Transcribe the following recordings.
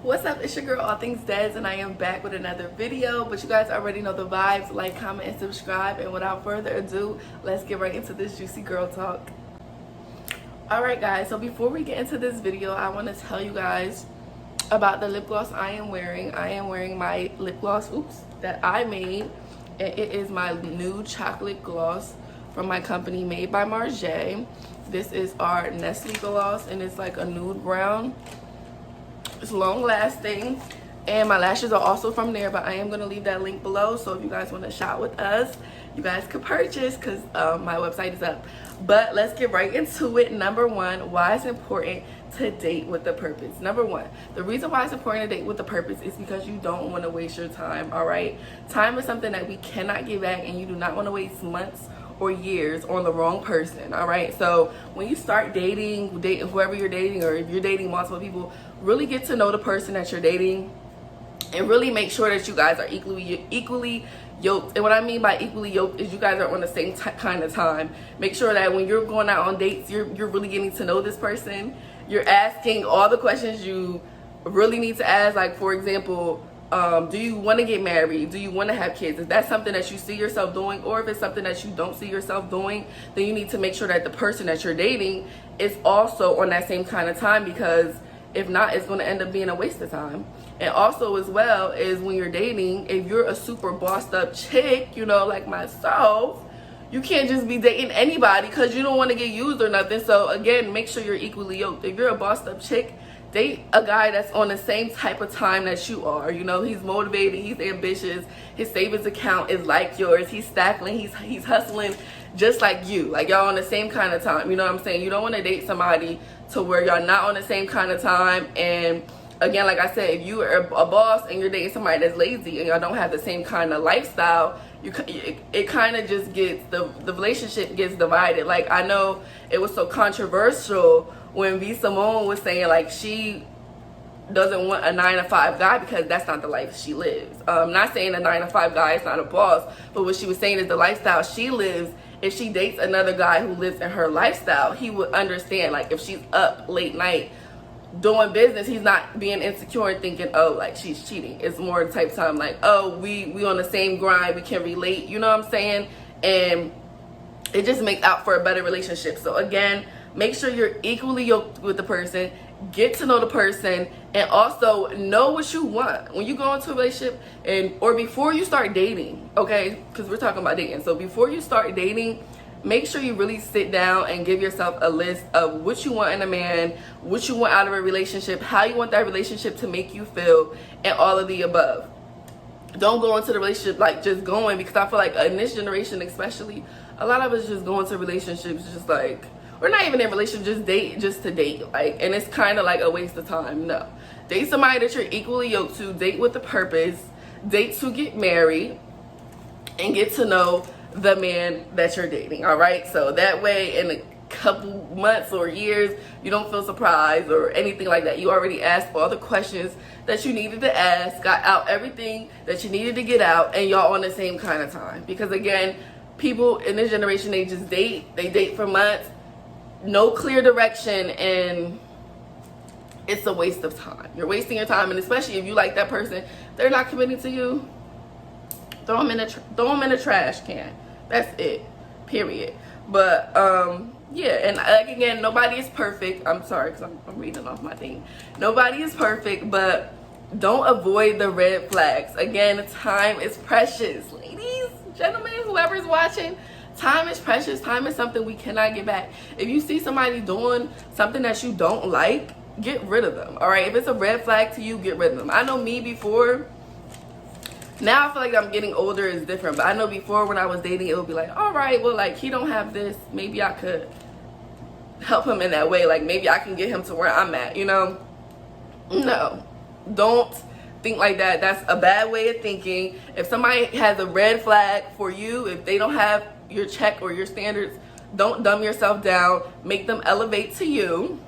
What's up? It's your girl All Things Des, and I am back with another video. But you guys already know the vibes. Like, comment, and subscribe. And without further ado, let's get right into this juicy girl talk. Alright guys, so before we get into this video, I want to tell you guys about the lip gloss I am wearing. I am wearing my lip gloss, that I made. And it is my nude chocolate gloss from my company, Made by Marge. This is our Nestle gloss, and it's like a nude brown. It's long lasting, and my lashes are also from there, but I am going to leave that link below, so if you guys want to shop with us, you guys could purchase, because my website is up. But let's get right into it. Number one, why it's important to date with a purpose. Number one, the reason why it's important to date with a purpose is because you don't want to waste your time. All right, time is something that we cannot get back, and you do not want to waste months or years on the wrong person. All right, so when you start dating whoever you're dating, or if you're dating multiple people, really get to know the person that you're dating and really make sure that you guys are equally yoked. And what I mean by equally yoked is you guys are on the same kind of time. Make sure that when you're going out on dates, you're really getting to know this person. You're asking all the questions you really need to ask. Like, for example, do you want to get married? Do you want to have kids? If that's something that you see yourself doing, or if it's something that you don't see yourself doing, then you need to make sure that the person that you're dating is also on that same kind of time, because if not, it's going to end up being a waste of time. And also as well is when you're dating, if you're a super bossed up chick, you know, like myself, you can't just be dating anybody because you don't want to get used or nothing. So again, make sure you're equally yoked. If you're a bossed up chick, date a guy that's on the same type of time that you are. You know, he's motivated, he's ambitious, his savings account is like yours, he's stacking, he's hustling just like you. Like, y'all on the same kind of time. You know what I'm saying? You don't want to date somebody to where y'all not on the same kind of time. And again, like I said, if you are a boss and you're dating somebody that's lazy and y'all don't have the same kind of lifestyle, it kind of just gets, the relationship gets divided. Like, I know it was so controversial when V. Simone was saying, like, she doesn't want a 9-to-5 guy because that's not the life she lives. Not saying a 9-to-5 guy is not a boss, but what she was saying is the lifestyle she lives, if she dates another guy who lives in her lifestyle, he would understand. Like, if she's up late night doing business, he's not being insecure and thinking, oh, like, she's cheating. It's more the type of time like, oh, we on the same grind, we can relate, you know what I'm saying? And it just makes out for a better relationship. So again, make sure you're equally yoked with the person, get to know the person, and also know what you want when you go into a relationship, or before you start dating, okay? Because we're talking about dating. So before you start dating, make sure you really sit down and give yourself a list of what you want in a man, what you want out of a relationship, how you want that relationship to make you feel, and all of the above. Don't go into the relationship like just going, because I feel like in this generation especially, a lot of us just go into relationships just like, we're not even in a relationship, just to date. Like, and it's kind of like a waste of time. No. Date somebody that you're equally yoked to, date with a purpose, date to get married, and get to know the man that you're dating. All right, so that way in a couple months or years you don't feel surprised or anything like that. You already asked all the questions that you needed to ask, got out everything that you needed to get out, and y'all on the same kind of time. Because again, people in this generation, they just date for months, no clear direction, and it's a waste of time. You're wasting your time. And especially if you like that person, they're not committing to you, throw them in the trash can. That's it, period. But yeah, and like, again, nobody is perfect. I'm sorry, because I'm reading off my thing. Nobody is perfect, but don't avoid the red flags. Again, time is precious. Ladies, gentlemen, whoever's watching, time is precious. Time is something we cannot get back. If you see somebody doing something that you don't like, get rid of them. All right, if it's a red flag to you, get rid of them. I know me before. Now I feel like I'm getting older, it's different, but I know before when I was dating, it would be like, all right, well, like, he don't have this, maybe I could help him in that way. Like, maybe I can get him to where I'm at, you know? No, don't think like that. That's a bad way of thinking. If somebody has a red flag for you, if they don't have your check or your standards, don't dumb yourself down. Make them elevate to you.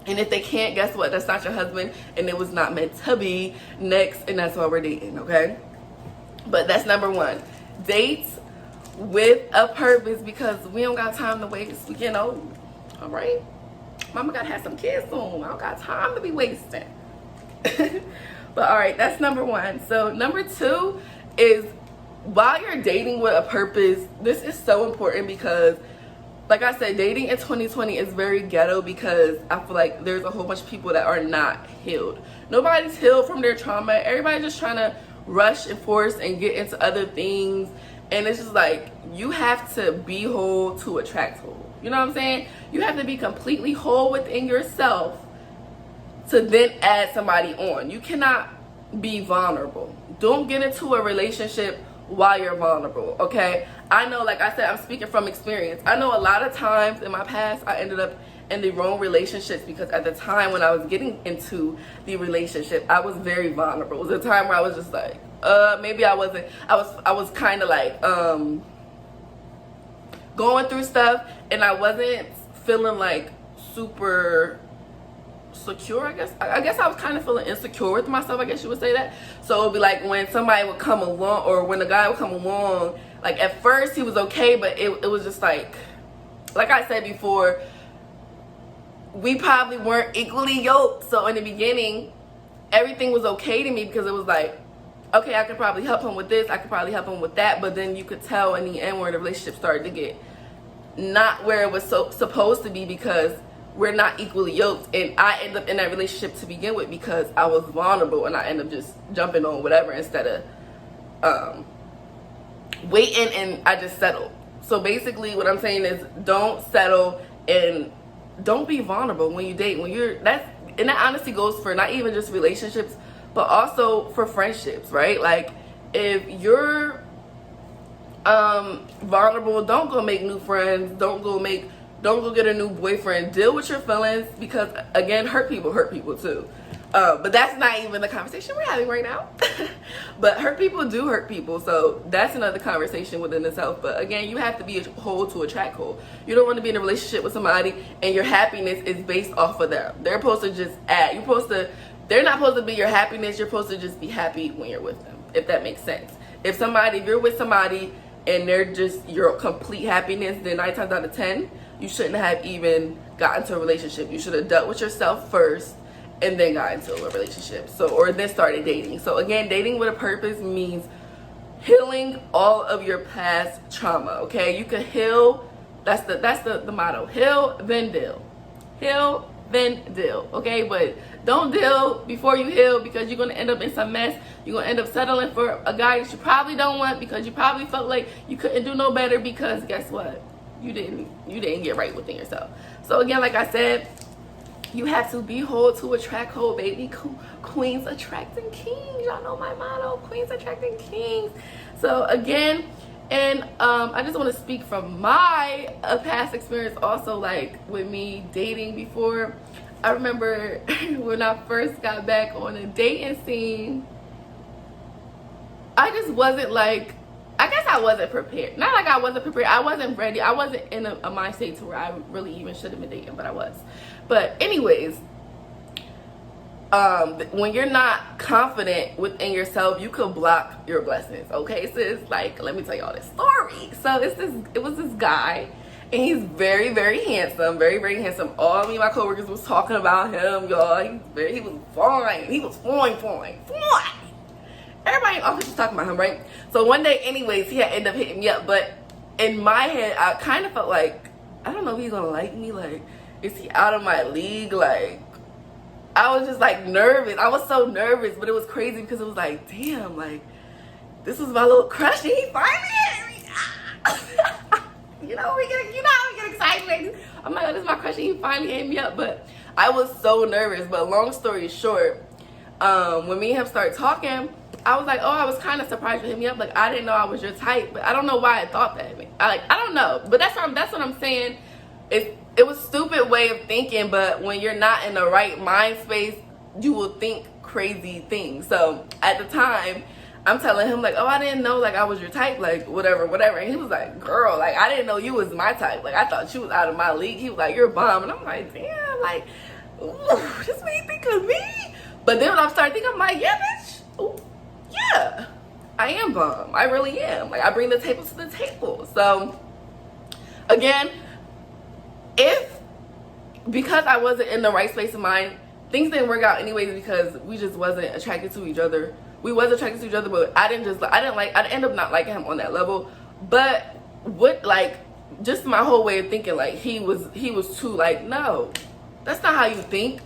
And if they can't, guess what? That's not your husband, and it was not meant to be. Next, and that's why we're dating, okay? But that's number one. Date with a purpose, because we don't got time to waste. We getting old, all right? Mama gotta have some kids soon. I don't got time to be wasting. But all right, that's number one. So number two is, while you're dating with a purpose, this is so important because, like I said, dating in 2020 is very ghetto because I feel like there's a whole bunch of people that are not healed. Nobody's healed from their trauma. Everybody's just trying to rush and force and get into other things. And it's just like, you have to be whole to attract whole. You know what I'm saying? You have to be completely whole within yourself to then add somebody on. You cannot be vulnerable. Don't get into a relationship while you're vulnerable, okay? I know, like I said, I'm speaking from experience. I know a lot of times in my past I ended up in the wrong relationships because at the time when I was getting into the relationship, I was very vulnerable. It was a time where I was just like, maybe I wasn't, I was kind of like going through stuff, and I wasn't feeling like super secure. I guess I was kind of feeling insecure with myself, I guess you would say that. So it would be like when somebody would come along, or when a guy would come along, like at first he was okay, but it was just like I said before, we probably weren't equally yoked. So in the beginning, everything was okay to me because it was like, okay, I could probably help him with this, I could probably help him with that. But then you could tell in the end where the relationship started to get not where it was supposed to be, because we're not equally yoked, and I end up in that relationship to begin with because I was vulnerable, and I end up just jumping on whatever instead of waiting, and I just settled. So basically what I'm saying is, don't settle and don't be vulnerable when you date. When you're, and that honestly goes for not even just relationships, but also for friendships, right? Like, if you're vulnerable, don't go make new friends, don't go get a new boyfriend. Deal with your feelings, because again, hurt people too. But that's not even the conversation we're having right now. But hurt people do hurt people, so that's another conversation within itself. But again, you have to be whole to attract whole. You don't want to be in a relationship with somebody and your happiness is based off of them. They're supposed to just add. They're not supposed to be your happiness. You're supposed to just be happy when you're with them, if that makes sense. If you're with somebody and they're just your complete happiness, then 9 times out of 10, you shouldn't have even gotten into a relationship. You should have dealt with yourself first and then got into a relationship. Or then started dating. So again, dating with a purpose means healing all of your past trauma, okay? You can heal. That's the motto. Heal, then deal. Heal, then deal, okay? But don't deal before you heal, because you're going to end up in some mess. You're going to end up settling for a guy that you probably don't want, because you probably felt like you couldn't do no better, because guess what? You didn't get right within yourself. So again, like I said, you have to be whole to attract whole, baby. Queens attracting kings. Y'all know my motto, queens attracting kings. So again, and I just want to speak from my past experience also, like with me dating before. I remember when I first got back on a dating scene, I just wasn't like, I guess I wasn't prepared. Not like I wasn't prepared. I wasn't ready. I wasn't in a mind state to where I really even should have been dating, but I was. But anyways, when you're not confident within yourself, you could block your blessings. Okay, sis? Like, let me tell y'all this story. So it was this guy, and he's very, very handsome. Very, very handsome. All me and my coworkers was talking about him, y'all. He was fine. He was fine. Everybody in the office was talking about him, right? So one day, anyways, he had ended up hitting me up. But in my head, I kind of felt like, I don't know if he's gonna like me. Like, is he out of my league? Like, I was just like nervous. I was so nervous, but it was crazy because it was like, damn, like, this was my little crush, and he finally hit me. you know how we get excited. I'm like, oh, this is my crush, and he finally hit me up. But I was so nervous. But long story short, when me and him started talking, I was like, oh, I was kind of surprised you hit me up. Like, I didn't know I was your type, but I don't know why I thought that. I don't know. But that's what I'm saying. It was a stupid way of thinking, but when you're not in the right mind space, you will think crazy things. So at the time, I'm telling him like, oh, I didn't know like I was your type, like whatever. And he was like, girl, like I didn't know you was my type. Like I thought you was out of my league. He was like, you're a bum. And I'm like, damn, like, ooh, this made me think of me. But then when I started thinking, I'm like, yeah, bitch. Ooh, yeah, I am bum. I really am. Like I bring the table to the table. So again, because I wasn't in the right space of mind, things didn't work out anyways because we just wasn't attracted to each other. We was attracted to each other, but I didn't end up not liking him on that level. But what, like, just my whole way of thinking, like, he was too, like, no, that's not how you think.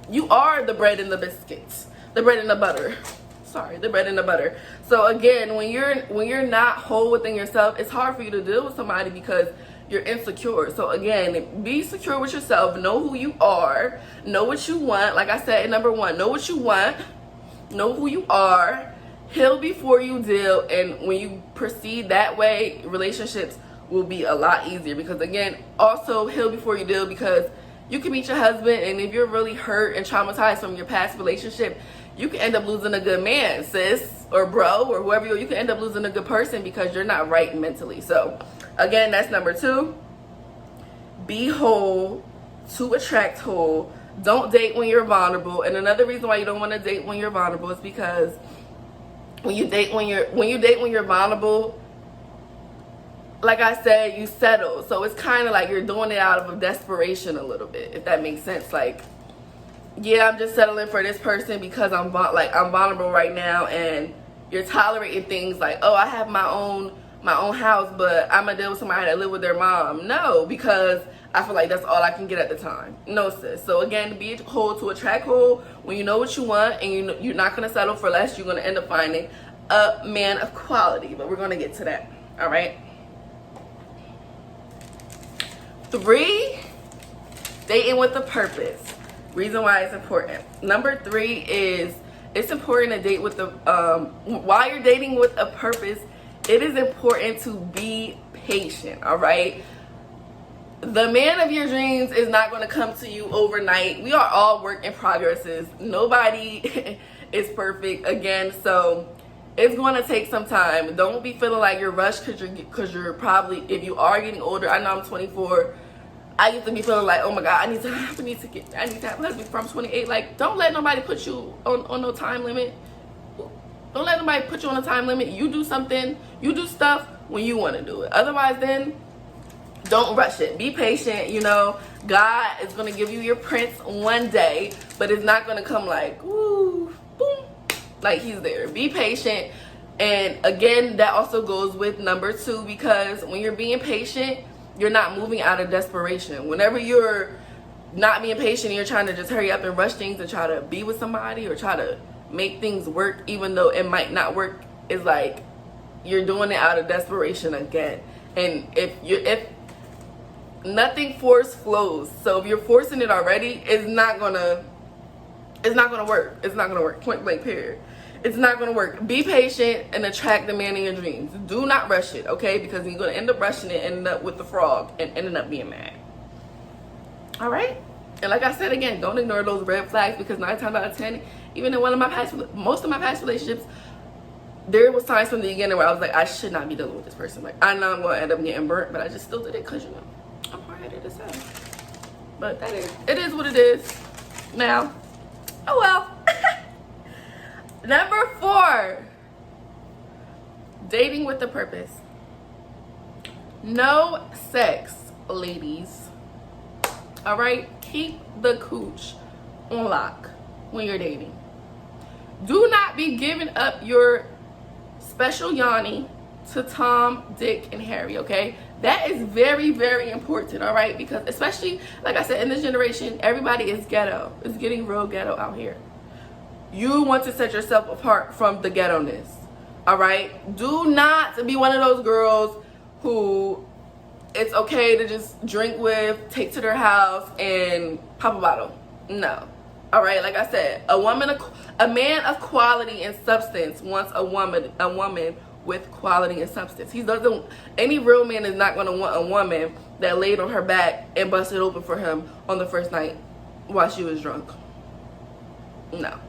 You are the bread and the biscuits, the bread and the butter. Sorry, the bread and the butter. So again, when you're not whole within yourself, it's hard for you to deal with somebody because you're insecure. So again, be secure with yourself. Know who you are. Know what you want. Like I said, number one, know what you want. Know who you are. Heal before you deal. And when you proceed that way, relationships will be a lot easier. Because again, also heal before you deal, because you can meet your husband, and if you're really hurt and traumatized from your past relationship, you can end up losing a good man, sis, or bro, or whoever you can end up losing a good person because you're not right mentally. So again, that's number two. Be whole to attract whole. Don't date when you're vulnerable. And another reason why you don't want to date when you're vulnerable is because when you date when you're vulnerable, like I said, you settle. So it's kind of like you're doing it out of a desperation a little bit, if that makes sense. Like, yeah, I'm just settling for this person because I'm vulnerable right now, and you're tolerating things like, oh, I have my own house, but I'm gonna deal with somebody that live with their mom. No, because I feel like that's all I can get at the time. No, sis. So again, be whole to attract whole. When you know what you want and you're not gonna settle for less, you're gonna end up finding a man of quality. But we're gonna get to that. All right. 3, dating with a purpose. Reason why it's important. Number 3 is it's important to date with while you're dating with a purpose, it is important to be patient, all right? The man of your dreams is not going to come to you overnight. We are all work in progresses. Nobody is perfect, again, so it's going to take some time. Don't be feeling like you're rushed because you're probably, if you are getting older, I know I'm 24. I used to be feeling like, oh my God, I need to have a husband from 28. Like, don't let nobody put you on no time limit. Don't let nobody put you on a time limit. You do something, you do stuff when you want to do it. Otherwise, then don't rush it. Be patient. You know, God is going to give you your prince one day, but it's not going to come like, woo, boom, like he's there. Be patient. And again, that also goes with number 2, because when you're being patient, you're not moving out of desperation. Whenever you're not being patient and you're trying to just hurry up and rush things and try to be with somebody or try to make things work even though it might not work, it's like you're doing it out of desperation again. And if nothing force flows, so if you're forcing it already, it's not gonna work. It's not gonna work. Point blank, period. It's not gonna work. Be patient and attract the man in your dreams. Do not rush it, okay? Because you're gonna end up rushing it, ending up with the frog, and ending up being mad. All right. And like I said again, don't ignore those red flags, because 9 times out of 10, even in most of my past relationships, there was times from the beginning where I was like, I should not be dealing with this person. Like, I know I'm gonna end up getting burnt, but I just still did it because, you know, I'm hard-headed as hell. But it is what it is. Now, oh well. Number 4, dating with a purpose. No sex, ladies. All right, keep the cooch on lock when you're dating. Do not be giving up your special Yanni to Tom, Dick, and Harry, okay? That is very, very important, all right? Because especially, like I said, in this generation, everybody is ghetto. It's getting real ghetto out here. You want to set yourself apart from the ghetto-ness, all right? Do not be one of those girls who it's okay to just drink with, take to their house, and pop a bottle. No. All right, like I said, a man of quality and substance wants a woman with quality and substance. Any real man is not going to want a woman that laid on her back and busted open for him on the first night while she was drunk. No.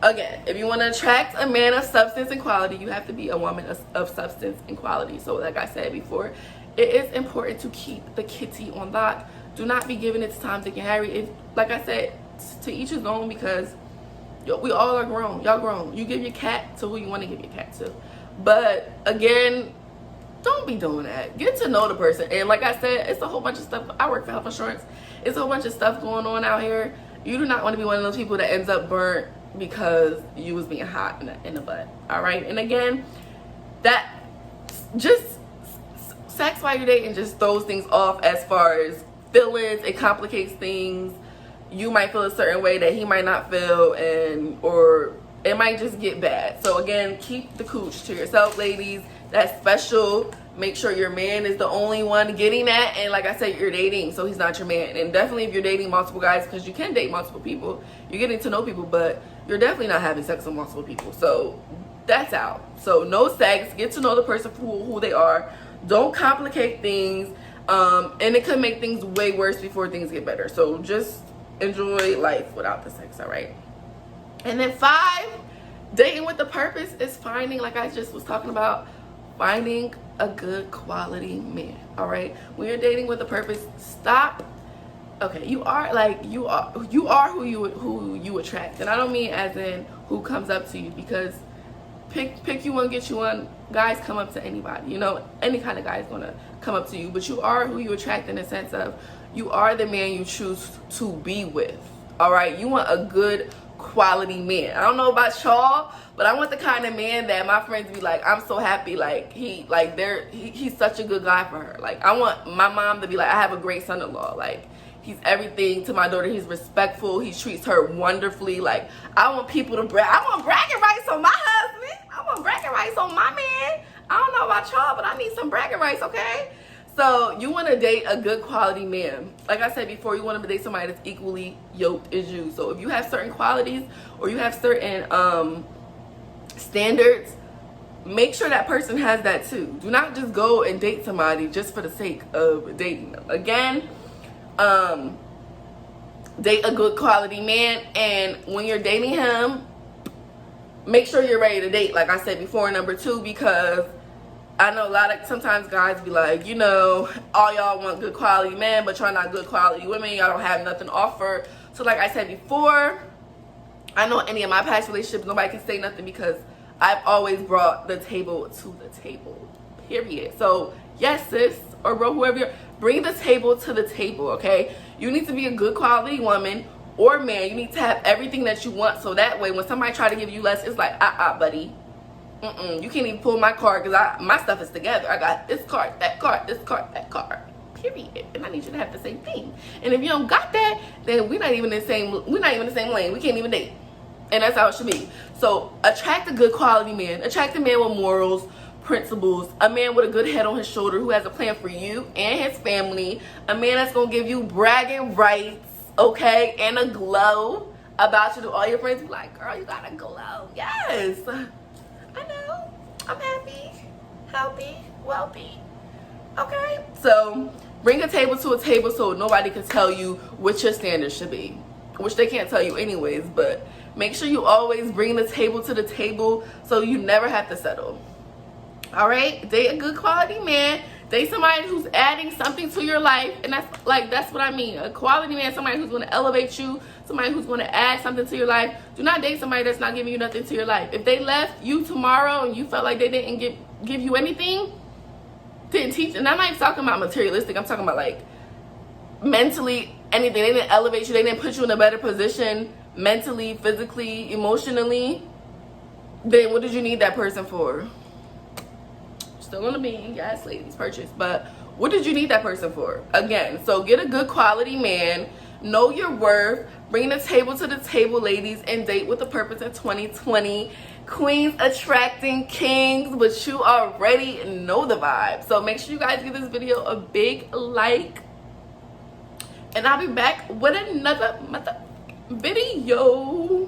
Again, if you want to attract a man of substance and quality, you have to be a woman of substance and quality. So like I said before, it is important to keep the kitty on lock. Do not be giving it to Tom, Dick, and Harry. Like I said, to each his own, because we all are grown. Y'all grown. You give your cat to who you want to give your cat to. But again, don't be doing that. Get to know the person. And like I said, it's a whole bunch of stuff. I work for health insurance. It's a whole bunch of stuff going on out here. You do not want to be one of those people that ends up burnt because you was being hot in the butt. All right. And again, that just sex while you're dating just throws things off as far as feelings. It complicates things. You might feel a certain way that he might not feel, or it might just get bad. So again, keep the cooch to yourself, ladies. That's special. Make sure your man is the only one getting that. And like I said, you're dating, so he's not your man. And definitely if you're dating multiple guys, because you can date multiple people, you're getting to know people, but you're definitely not having sex with multiple people. So that's out. So no sex. Get to know the person for who they are. Don't complicate things. And it could make things way worse before things get better. So just enjoy life without the sex, all right? And then 5, dating with the purpose is finding, like I just was talking about, finding a good quality man. All right, when you're dating with a purpose, stop. Okay, you are who you attract, and I don't mean as in who comes up to you, because pick you one, get you one. Guys come up to anybody, you know, any kind of guy is gonna come up to you, but you are who you attract in the sense of you are the man you choose to be with. All right, you want a good quality man. I don't know about y'all, but I want the kind of man that my friends be like, I'm so happy, like he's such a good guy for her. Like I want my mom to be like, I have a great son-in-law, like he's everything to my daughter. He's respectful, he treats her wonderfully. Like I want people to brag. I want bragging rights on my husband. I want bragging rights on my man. I don't know about y'all, but I need some bragging rights, okay? So you want to date a good quality man. Like I said before, you want to date somebody that's equally yoked as you. So if you have certain qualities or you have certain standards, make sure that person has that too. Do not just go and date somebody just for the sake of dating them. Again, date a good quality man, and when you're dating him, make sure you're ready to date, like I said before. Number 2, because I know sometimes guys be like, you know, all y'all want good quality men, but y'all not good quality women. Y'all don't have nothing to offer. So like I said before, I know any of my past relationships, nobody can say nothing because I've always brought the table to the table, period. So yes, sis, or bro, whoever you're, bring the table to the table, okay? You need to be a good quality woman or man. You need to have everything that you want, so that way when somebody try to give you less, it's like, buddy. You can't even pull my card because my stuff is together. I got this card, that card, this card, that card, period. And I need you to have the same thing. And if you don't got that, then we're not even in the same lane. We can't even date. And that's how it should be. So attract a good quality man. Attract a man with morals, principles, a man with a good head on his shoulder who has a plan for you and his family, a man that's gonna give you bragging rights, okay, and a glow about you to all your friends. Be like, girl, you got a glow. Yes, I know. I'm happy, healthy, wealthy. Okay, so bring a table to a table so nobody can tell you what your standards should be, which they can't tell you anyways. But make sure you always bring the table to the table so you never have to settle. All right, date a good quality man. Date somebody who's adding something to your life, and that's what I mean. A quality man, somebody who's going to elevate you, somebody who's going to add something to your life. Do not date somebody that's not giving you nothing to your life. If they left you tomorrow and you felt like they didn't give you anything, didn't teach, and I'm not even talking about materialistic. I'm talking about like mentally, anything. They didn't elevate you. They didn't put you in a better position mentally, physically, emotionally. Then what did you need that person for? Still gonna be, yes, ladies, purchase, but what did you need that person for? Again, so get a good quality man, know your worth, bring the table to the table, ladies, and date with a purpose in 2020. Queens attracting kings, but you already know the vibe. So make sure you guys give this video a big like, and I'll be back with another video.